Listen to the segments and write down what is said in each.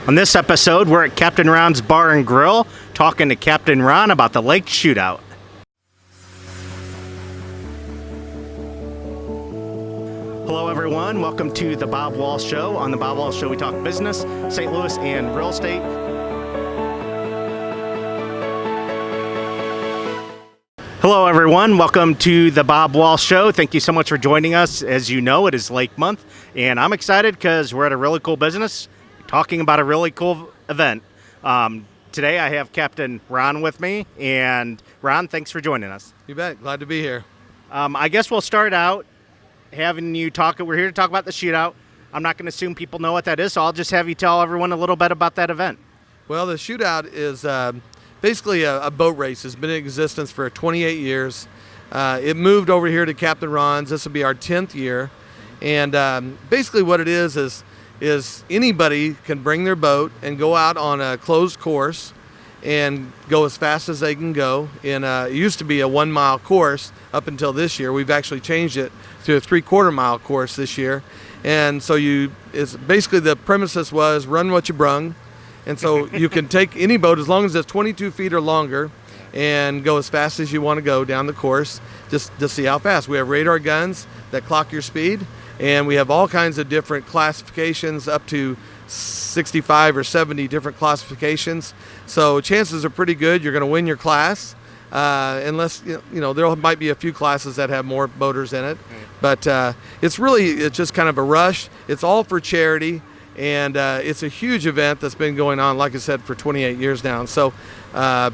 On this episode, we're at Captain Ron's Bar and Grill, talking to Captain Ron about the lake shootout. Hello everyone, welcome to the Bob Wahl Show. On the Bob Wahl Show, we talk business, St. Louis, and real estate. Hello everyone, welcome to the Bob Wahl Show. Thank you so much for joining us. As you know, it is Lake Month, and I'm excited because we're at a really cool business, talking about a really cool event. Today I have Captain Ron with me, and Ron, thanks for joining us. You bet, glad to be here. I guess we'll start out having you talk. We're here to talk about the shootout. I'm not going to assume people know what that is, so I'll just have you tell everyone a little bit about that event. Well, the shootout is basically a boat race. It's been in existence for 28 years. It moved over here to Captain Ron's. This will be our 10th year. And basically what it is anybody can bring their boat and go out on a closed course and go as fast as they can go. It used to be a 1 mile course up until this year. We've actually changed it to a 3/4 mile course this year. And so it's basically the premises was run what you brung. And so you can take any boat as long as it's 22 feet or longer and go as fast as you want to go down the course just to see how fast. We have radar guns that clock your speed, and we have all kinds of different classifications, up to 65 or 70 different classifications. So chances are pretty good you're going to win your class, unless there might be a few classes that have more boaters in it. But it's just kind of a rush. It's all for charity. And it's a huge event that's been going on, like I said, for 28 years now. And so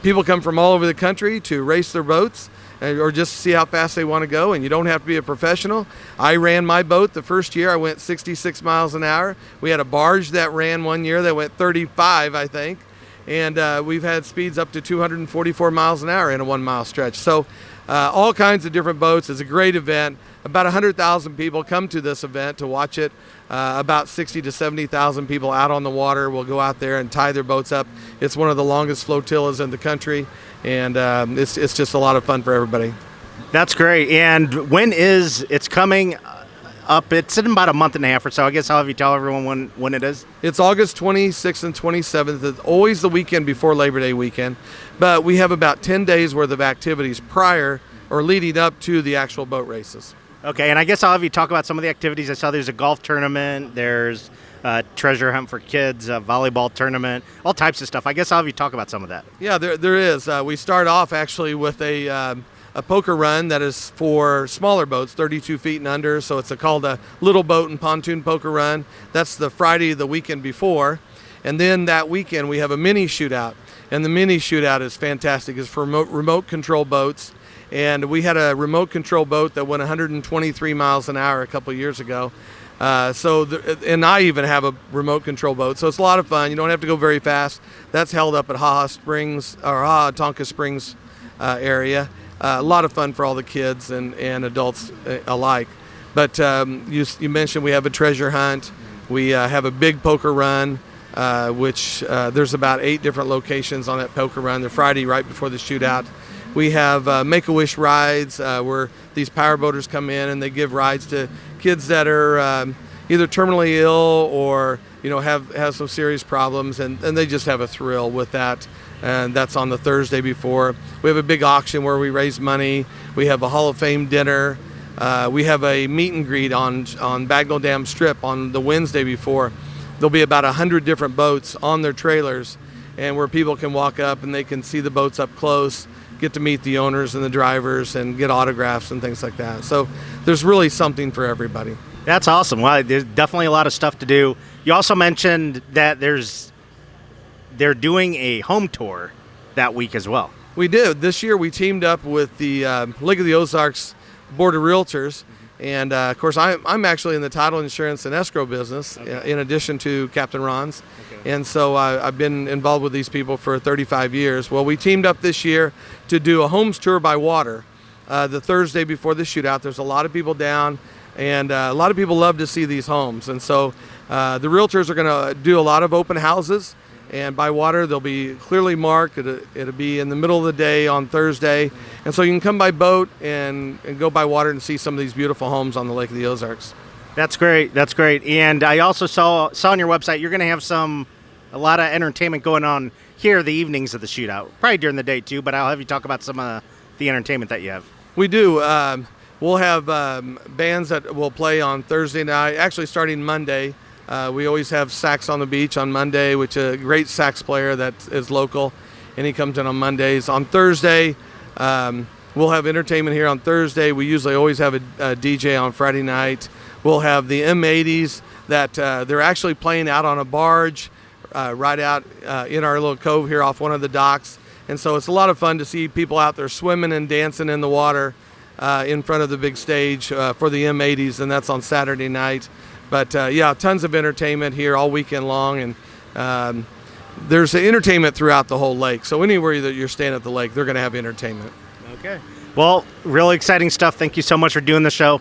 people come from all over the country to race their boats or just see how fast they want to go. And you don't have to be a professional. I ran my boat the first year. I went 66 miles an hour. We had a barge that ran one year that went 35, I think. And we've had speeds up to 244 miles an hour in a 1 mile stretch. So all kinds of different boats. It's a great event. About 100,000 people come to this event to watch it. About 60 to 70,000 people out on the water will go out there and tie their boats up. It's one of the longest flotillas in the country, and it's just a lot of fun for everybody. That's great. And it's coming up? It's in about a month and a half or so. I guess I'll have you tell everyone when it is. It's August 26th and 27th. It's always the weekend before Labor Day weekend, but we have about 10 days worth of activities prior or leading up to the actual boat races. Okay, and I guess I'll have you talk about some of the activities. I saw there's a golf tournament, there's a treasure hunt for kids, a volleyball tournament, all types of stuff. I guess I'll have you talk about some of that. Yeah, there is. We start off actually with a poker run that is for smaller boats, 32 feet and under. So it's called a little boat and pontoon poker run. That's the Friday, the weekend before. And then that weekend we have a mini shootout. And the mini shootout is fantastic. It's for remote control boats. And we had a remote control boat that went 123 miles an hour a couple of years ago. And I even have a remote control boat. So it's a lot of fun. You don't have to go very fast. That's held up at Tonka Springs area. A lot of fun for all the kids and adults alike. But you mentioned we have a treasure hunt. We have a big poker run, which there's about 8 different locations on that poker run. The Friday right before the shootout. We have Make-A-Wish rides where these power boaters come in and they give rides to kids that are either terminally ill or have some serious problems, and they just have a thrill with that. And that's on the Thursday before. We have a big auction where we raise money. We have a Hall of Fame dinner. We have a meet and greet on Bagnell Dam Strip on the Wednesday before. There'll be about 100 different boats on their trailers, and where people can walk up and they can see the boats up close, get to meet the owners and the drivers and get autographs and things like that. So there's really something for everybody. That's awesome. Well, there's definitely a lot of stuff to do. You also mentioned that they're doing a home tour that week as well. We did. This year we teamed up with the Lake of the Ozarks Board of Realtors. And of course, I'm actually in the title insurance and escrow business, in addition to Captain Ron's. Okay. And so I've been involved with these people for 35 years. Well, we teamed up this year to do a homes tour by water the Thursday before the shootout. There's a lot of people down, and a lot of people love to see these homes. And so the realtors are going to do a lot of open houses. And by water, they'll be clearly marked. It'll be in the middle of the day on Thursday. And so you can come by boat and go by water and see some of these beautiful homes on the Lake of the Ozarks. That's great. That's great. And I also saw on your website you're going to have some a lot of entertainment going on here the evenings of the shootout. Probably during the day too, but I'll have you talk about some of the entertainment that you have. We do. We'll have bands that will play on Thursday night, actually starting Monday. We always have Sax on the Beach on Monday, which is a great sax player that is local, and he comes in on Mondays. On Thursday, we'll have entertainment here on Thursday. We usually always have a DJ on Friday night. We'll have the M80s that they're actually playing out on a barge right out in our little cove here off one of the docks. And so it's a lot of fun to see people out there swimming and dancing in the water in front of the big stage for the M80s, and that's on Saturday night. But yeah, tons of entertainment here all weekend long, and there's entertainment throughout the whole lake. So anywhere that you're staying at the lake, they're going to have entertainment. Okay. Well, really exciting stuff. Thank you so much for doing the show.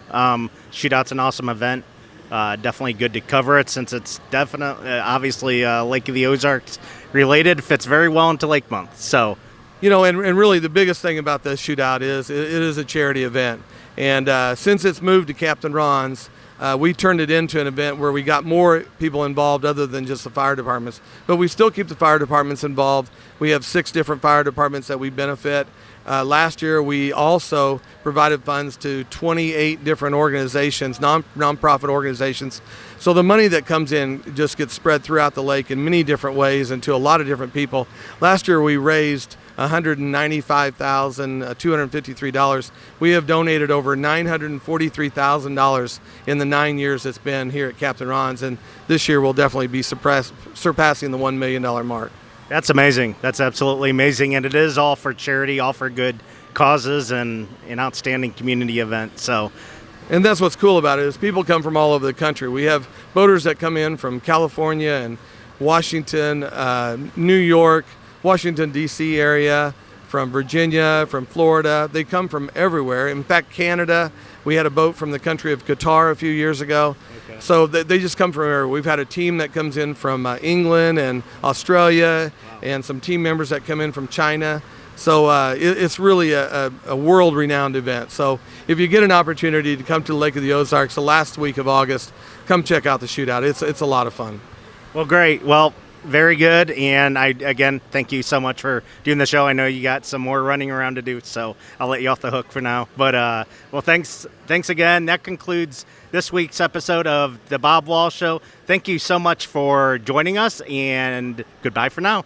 Shootout's an awesome event. Definitely good to cover it since it's definitely, obviously, Lake of the Ozarks related. Fits very well into Lake Month. So, you know, and really the biggest thing about this shootout is it is a charity event. And since it's moved to Captain Ron's, we turned it into an event where we got more people involved other than just the fire departments. But we still keep the fire departments involved. We have 6 different fire departments that we benefit. Last year, we also provided funds to 28 different organizations, nonprofit organizations. So the money that comes in just gets spread throughout the lake in many different ways and to a lot of different people. Last year, we raised $195,253. We have donated over $943,000 in the 9 years it's been here at Captain Ron's, and this year we'll definitely be surpassing the $1 million mark. That's amazing. That's absolutely amazing, and it is all for charity, all for good causes, and an outstanding community event. So, and that's what's cool about it is people come from all over the country. We have boaters that come in from California and Washington, New York, Washington, D.C. area, from Virginia, from Florida. They come from everywhere. In fact, Canada, we had a boat from the country of Qatar a few years ago. Okay. So they just come from everywhere. We've had a team that comes in from England and Australia, wow, and some team members that come in from China. So it's really a world-renowned event. So if you get an opportunity to come to the Lake of the Ozarks the last week of August, come check out the shootout. It's a lot of fun. Well, great. Well, very good, and again, thank you so much for doing the show. I know you got some more running around to do, so I'll let you off the hook for now. But, well, thanks again. That concludes this week's episode of the Bob Wahl Show. Thank you so much for joining us, and goodbye for now.